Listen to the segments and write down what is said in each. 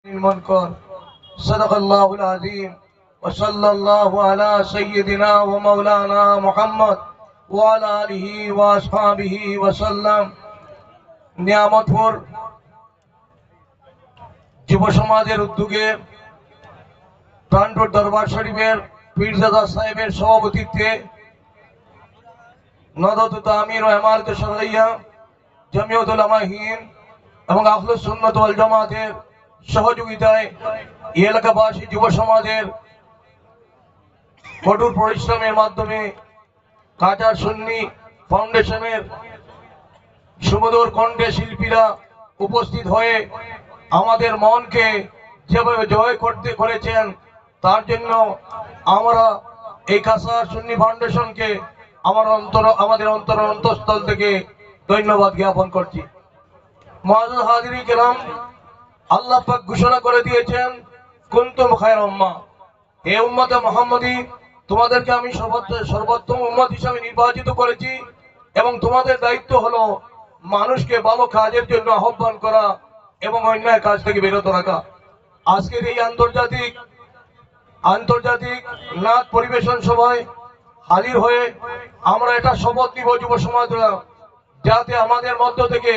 المنكر صدق الله العظيم وصلى الله على سيدنا ومولانا محمد وعلى آله وأصحابه وسلم নিয়ামতপুর যুব সমাজের উদ্যোগে প্রাণপুর দরবার শরীফের পীরজাদা সাহেবের সভাপতিত্বে নদত আমির ও ইমারত শরঈয়া জমিয়ত উলামা হিন্দ এবং আহলুস সুন্নাত ওয়াল জামাতের সহযোগিতায় এই এলাকাবাসী যুব সমাজের কঠোর পরিশ্রমের মাধ্যমে কাটার সুন্নি ফাউন্ডেশনের সুমধুর কণ্ঠে শিল্পীরা উপস্থিত হয়ে আমাদের মনকে যেভাবে জয় করতে করেছেন তার জন্য আমরা এই কাসার সুন্নি ফাউন্ডেশনকে আমাদের অন্তঃস্থল থেকে ধন্যবাদ জ্ঞাপন করছি। মুআজ্জাজ হাজিরিন কিরাম, আল্লাহ পাক ঘোষণা করে দিয়েছেন কুনতুম খায়রা উম্মাহ, হে উম্মতে মুহাম্মাদী, তোমাদেরকে আমি সর্বোত্তম উম্মত হিসেবে নির্বাচিত করেছি এবং তোমাদের দায়িত্ব হলো মানুষকে ভালো কাজের জন্য আহ্বান করা এবং অন্যায় কাজ থেকে বিরত রাখা। আজকের এই আন্তর্জাতিক নাচ পরিবেশন সভায় হাজির হয়ে আমরা এটা শপথ নিব যুব সমাজরা, যাতে আমাদের মধ্য থেকে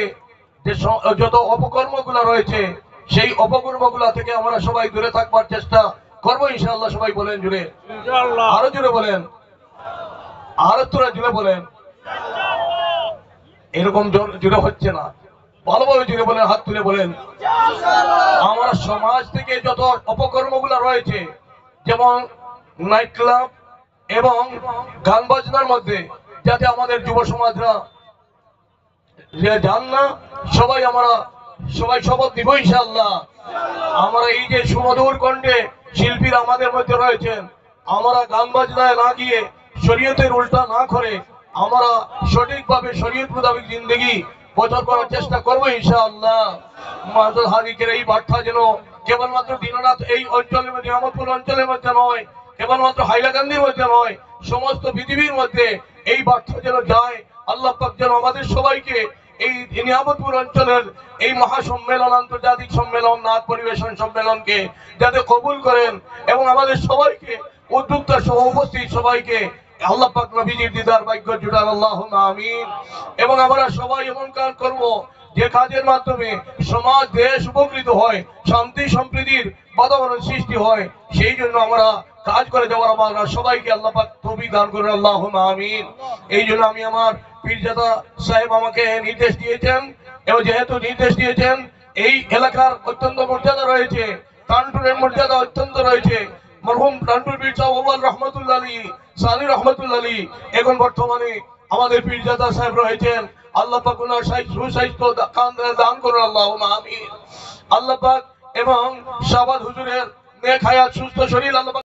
যে যত অপকর্মগুলো রয়েছে সেই অপকর্মগুলো থেকে আমরা সবাই দূরে থাকবার চেষ্টা করবো ইনশাআল্লাহ। সবাই বলেন জুড়ে, আরো জুড়ে বলেন, আরো তোরা জুড়ে বলেন। এরকম জুড়ে হচ্ছে না, ভালোভাবে জুড়ে বলেন, হাত তুলে বলেন। আমরা সমাজ থেকে যত অপকর্মগুলো রয়েছে, যেমন নাইট ক্লাব এবং গান বাজনার মধ্যে, যাতে আমাদের যুব সমাজরা যান না, সবাই শপথ দিব ইনশাআল্লাহ। আমরা এই যে সুমধুর কণ্ঠে শিল্পীরা আমাদের মধ্যে রয়েছেন, আমরা গান বাজনায় না গিয়ে শরীয়তের উল্টা না করে আমরা সঠিকভাবে শরীয়ত মোতাবেক জিন্দগি বছর করার চেষ্টা করবো ইনশাআল্লাহ। মুআজ্জাজ হাজিকের এই বার্তা যেন কেবলমাত্র দিনরাত এই অঞ্চলের মধ্যে, নিয়ামতপুর অঞ্চলের মধ্যে নয়, কেবলমাত্র হাইলাকান্দির মধ্যে নয়, সমস্ত পৃথিবীর মধ্যে এই বার্তা যেন যায়। আল্লাহ পাক যেন আমাদের সবাইকে এই নিয়ামতপুর অঞ্চলের এই মহাসম্মেলন, আন্তর্জাতিক সম্মেলন, নাচ পরিবেশন সম্মেলনকে যাতে কবুল করেন এবং আমাদের সবাইকে, উদ্যোক্তা সহ উপস্থিত সবাইকে আল্লাহ পাক নবীজির দিদার ভাগ্য জুড়ান, আল্লাহুম্মা আমিন। এবং আমরা সবাই এমন কাজ করব যে কাজের মাধ্যমে সমাজ দেশ উপকৃত হয়, শান্তি সম্প্রীতির বাতাবরণ সৃষ্টি হয়, সেই জন্য আমরা কাজ করে যাওয়ার আমরা সবাইকে আল্লাহ পাক তৌফিক দান করুন, আল্লাহুম্মা আমিন। এই জন্য আমি আমার পীরজাদা সাহেব আমাকে নির্দেশ দিয়েছেন, এবং যেহেতু নির্দেশ দিয়েছেন এই এলাকার অত্যন্ত মর্যাদা রয়েছে, কানপুরের মর্যাদা অত্যন্ত রয়েছে। মরহুম কানপুর পীর সাহেব ওয়াল রহমাতুল্লাহ আলী সানি রহমাতুল্লাহ আলী এখন বর্তমানে আমাদের পীরজাদা সাহেব রয়েছেন। আল্লাহ পাক ওনার সুস্বাস্থ্য দান করুন, আল্লাহুম্মা আমিন। আল্লাহ পাক এবং শাহবাজ হুজুরের নেক হায়াত, সুস্থ শরীর আল্লাহ